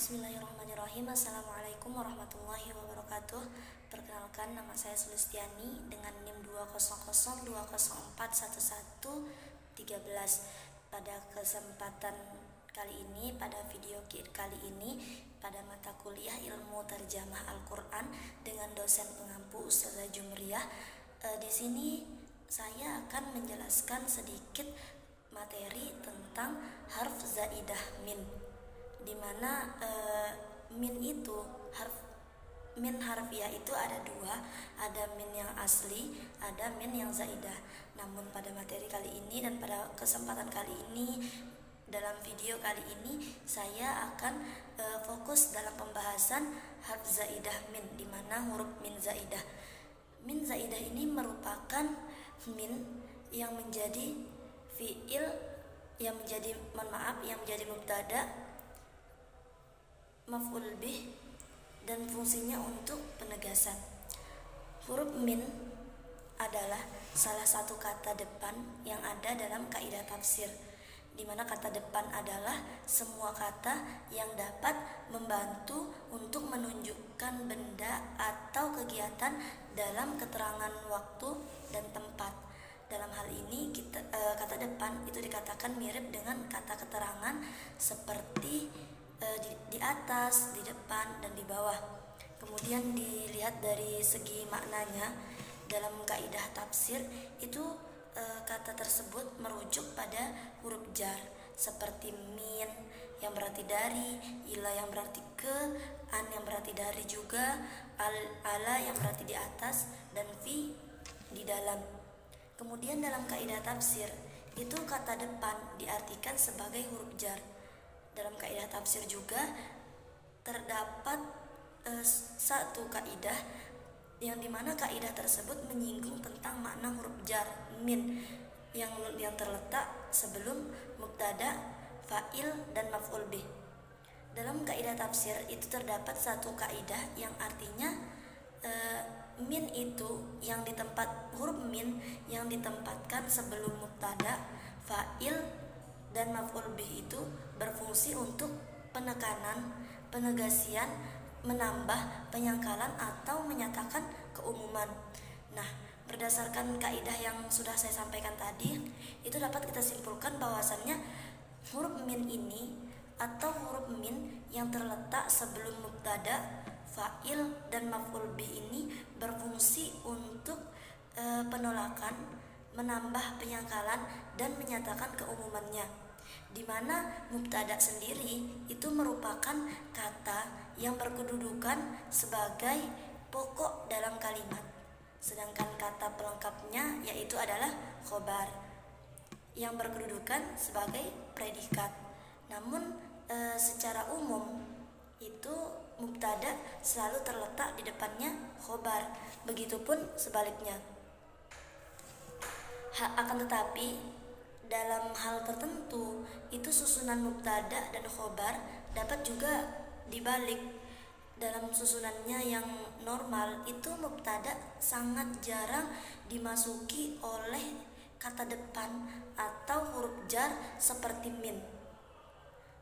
Bismillahirrahmanirrahim. Assalamualaikum warahmatullahi wabarakatuh. Perkenalkan, nama saya Sulistiani dengan NIM 20020411113. Pada kesempatan kali ini, pada video kali ini, pada mata kuliah ilmu terjemah Al-Quran dengan dosen pengampu Ustazah Jumriyah, di sini saya akan menjelaskan sedikit materi tentang harf zaidah min, di mana min itu min harfiah itu ada dua, ada min yang asli, ada min yang zaidah. Namun pada materi kali ini dan pada kesempatan kali ini, dalam video kali ini saya akan fokus dalam pembahasan harf zaidah min, di mana huruf min zaidah. Min zaidah ini merupakan min yang menjadi fiil, yang menjadi mubtada, maf'ul bih, dan fungsinya untuk penegasan. Huruf min adalah salah satu kata depan yang ada dalam kaidah tafsir, di mana kata depan adalah semua kata yang dapat membantu untuk menunjukkan benda atau kegiatan dalam keterangan waktu dan tempat. Dalam hal ini kata depan itu dikatakan mirip dengan kata keterangan seperti di atas, di depan, dan di bawah. Kemudian dilihat dari segi maknanya, dalam kaidah tafsir itu kata tersebut merujuk pada huruf jar seperti min yang berarti dari, ila yang berarti ke, an yang berarti dari juga, ala yang berarti di atas, dan fi di dalam. Kemudian dalam kaidah tafsir itu kata depan diartikan sebagai huruf jar. Dalam kaidah tafsir juga terdapat satu kaidah yang dimana kaidah tersebut menyinggung tentang makna huruf jar min yang terletak sebelum mubtada, fa'il, dan maf'ul bih. Dalam kaidah tafsir itu terdapat satu kaidah yang artinya min itu huruf min yang ditempatkan sebelum mubtada, fa'il, dan maf'ul bih itu berfungsi untuk penekanan, penegasian, menambah, penyangkalan, atau menyatakan keumuman. Nah, berdasarkan kaidah yang sudah saya sampaikan tadi, itu dapat kita simpulkan bahwasannya huruf min ini atau huruf min yang terletak sebelum mubtada, fa'il, dan maf'ul bih ini berfungsi untuk penolakan, menambah penyangkalan, dan menyatakan keumumannya, di mana mubtada sendiri itu merupakan kata yang berkedudukan sebagai pokok dalam kalimat, sedangkan kata pelengkapnya yaitu adalah khobar yang berkedudukan sebagai predikat. Namun secara umum itu mubtada selalu terletak di depannya khobar, begitupun sebaliknya. Akan tetapi dalam hal tertentu itu susunan mubtada dan khobar dapat juga dibalik. Dalam susunannya yang normal itu mubtada sangat jarang dimasuki oleh kata depan atau huruf jar seperti min.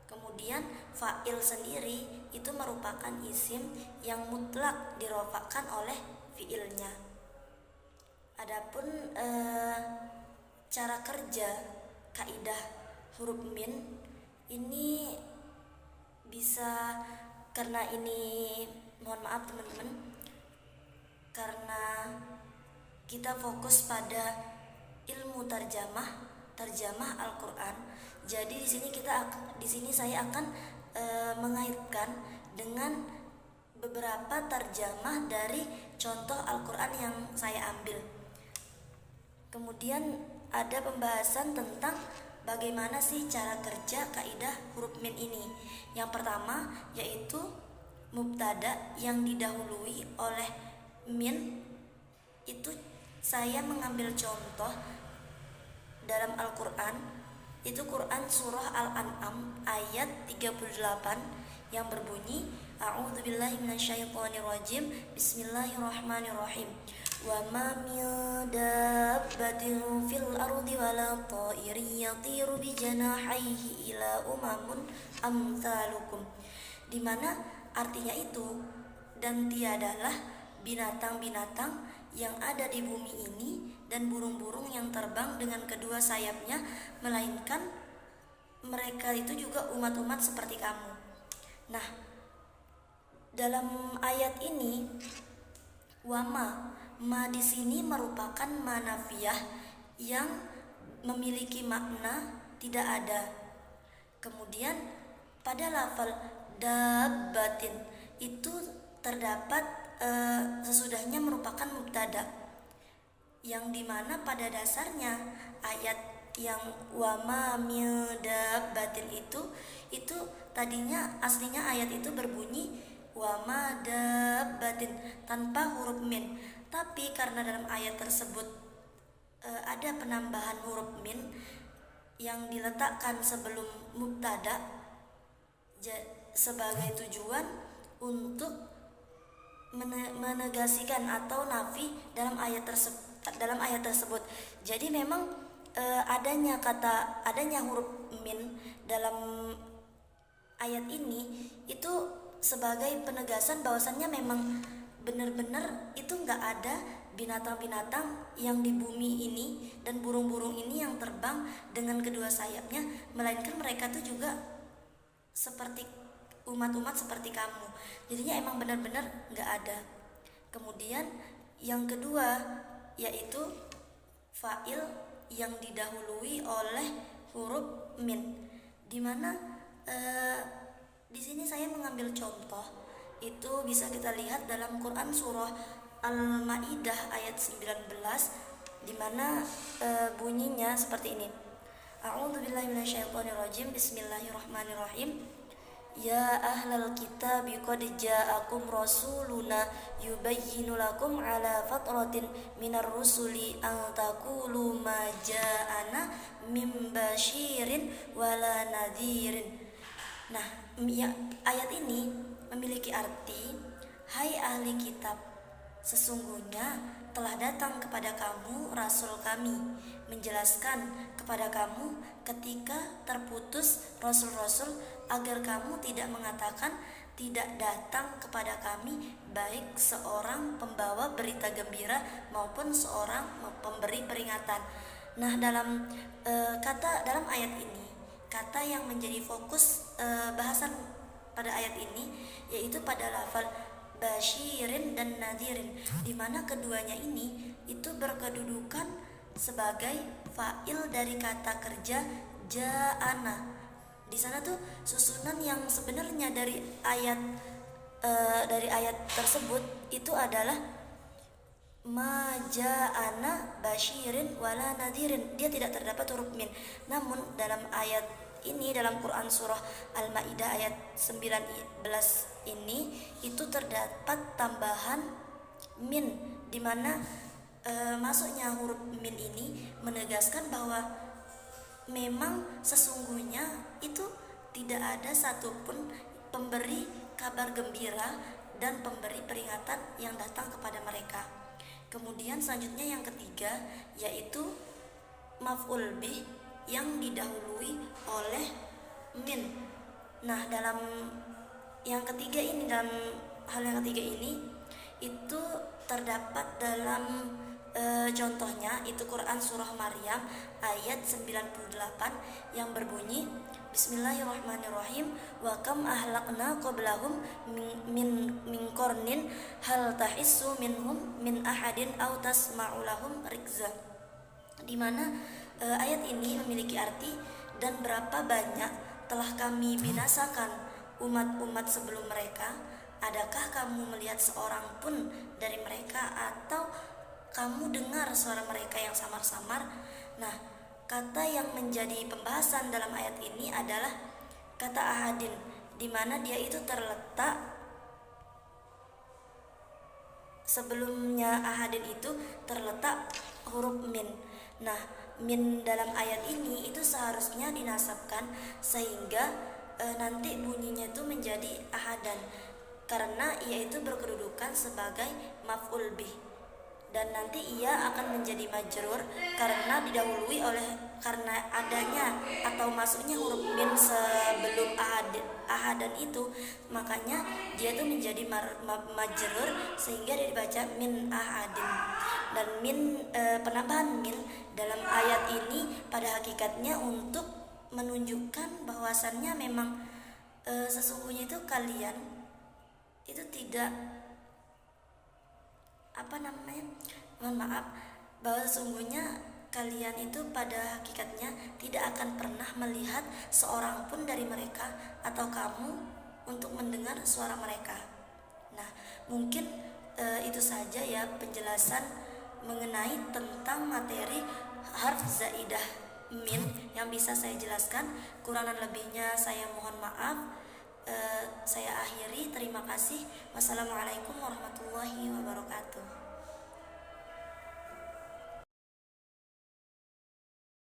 Kemudian fa'il sendiri itu merupakan isim yang mutlak dirofakkan oleh fiilnya. Adapun cara kerja kaidah huruf min ini bisa, karena ini mohon maaf teman-teman, karena kita fokus pada ilmu terjemah Al-Quran. Jadi di sini saya akan mengaitkan dengan beberapa terjemah dari contoh Al-Quran yang saya ambil. Kemudian ada pembahasan tentang bagaimana sih cara kerja kaidah huruf min ini. Yang pertama yaitu mubtada yang didahului oleh min. Itu saya mengambil contoh dalam Al-Quran, itu Quran surah Al-An'am ayat 38 yang berbunyi A'udzubillahi minasyaitonirrajim, Bismillahirrahmanirrahim. Wa ma min dabbatin fil ardi wala ta'irin yatiru bi janahihi ila umamun amsalukum. dimana artinya itu, dan tiadalah binatang-binatang yang ada di bumi ini dan burung-burung yang terbang dengan kedua sayapnya, melainkan mereka itu juga umat-umat seperti kamu. Nah, dalam ayat ini wama, ma di sini merupakan manafiyah yang memiliki makna tidak ada. Kemudian pada lafal dabbatin itu terdapat sesudahnya merupakan mubtada, yang dimana pada dasarnya ayat yang wama min dabbatin itu tadinya aslinya ayat itu berbunyi wama dabbatin tanpa huruf min, tapi karena dalam ayat tersebut ada penambahan huruf min yang diletakkan sebelum mubtada sebagai tujuan untuk menegasikan atau nafi dalam ayat tersebut. Jadi memang adanya huruf min dalam ayat ini itu sebagai penegasan bahwasannya memang benar-benar itu nggak ada binatang-binatang yang di bumi ini dan burung-burung ini yang terbang dengan kedua sayapnya, melainkan mereka tuh juga seperti umat-umat seperti kamu. Jadinya emang benar-benar nggak ada. Kemudian yang kedua yaitu fa'il yang didahului oleh huruf min, dimana di sini saya mengambil contoh itu bisa kita lihat dalam Quran surah Al-Maidah ayat 19, di mana bunyinya seperti ini. A'udzubillahi minasyaitonirrajim. Bismillahirrahmanirrahim. Ya ahlal kitab qad ja'akum rasuluna yubayyinu lakum ala fatratin minar rusuli an taqulu ma ja'ana mim basyirin wala nadhirin. Nah, ayat ini memiliki arti, hai ahli kitab, sesungguhnya telah datang kepada kamu rasul kami, menjelaskan kepada kamu ketika terputus rasul-rasul, agar kamu tidak mengatakan tidak datang kepada kami baik seorang pembawa berita gembira maupun seorang pemberi peringatan. Nah, dalam ayat ini, kata yang menjadi fokus bahasan pada ayat ini yaitu pada lafal basyirin dan nadhirin, di mana keduanya ini itu berkedudukan sebagai fa'il dari kata kerja ja'ana. Di sana tuh susunan yang sebenarnya dari ayat tersebut itu adalah ma ja'ana basyirin wala nadhirin. Dia tidak terdapat huruf min. Namun dalam ayat ini, dalam Quran surah Al-Maidah ayat 19 ini itu terdapat tambahan min, di mana masuknya huruf min ini menegaskan bahwa memang sesungguhnya itu tidak ada satupun pemberi kabar gembira dan pemberi peringatan yang datang kepada mereka. Kemudian selanjutnya yang ketiga yaitu maf'ul bih yang didahului oleh min. Nah, dalam yang ketiga ini, dalam hal yang ketiga ini itu terdapat dalam contohnya itu Quran surah Maryam ayat 98 yang berbunyi Bismillahirrahmanirrahim, wa kam ahlakna qablahum min qarnin hal tahissu minhum min ahadin aw tasma'u lahum rikza. Di mana ayat ini memiliki arti, dan berapa banyak telah kami binasakan umat-umat sebelum mereka, adakah kamu melihat seorang pun dari mereka atau kamu dengar suara mereka yang samar-samar? Nah, kata yang menjadi pembahasan dalam ayat ini adalah kata ahadin, di mana dia itu terletak sebelumnya ahadin itu terletak huruf min. Nah, min dalam ayat ini itu seharusnya dinasabkan sehingga nanti bunyinya itu menjadi ahadan, karena ia itu berkedudukan sebagai maf'ul bih. dan nanti ia akan menjadi majrur karena didahului karena adanya atau masuknya huruf min sebelum ahadan itu, makanya dia tuh menjadi majrur sehingga dia dibaca min ahadin. Dan penambahan min dalam ayat ini pada hakikatnya untuk menunjukkan bahwasannya memang sesungguhnya itu kalian itu tidak bahwa sesungguhnya kalian itu pada hakikatnya tidak akan pernah melihat seorang pun dari mereka atau kamu untuk mendengar suara mereka. Nah, mungkin itu saja ya penjelasan mengenai tentang materi harf zaidah min yang bisa saya jelaskan. Kurangan lebihnya saya mohon maaf. Saya akhiri, terima kasih. Wassalamualaikum warahmatullahi wabarakatuh.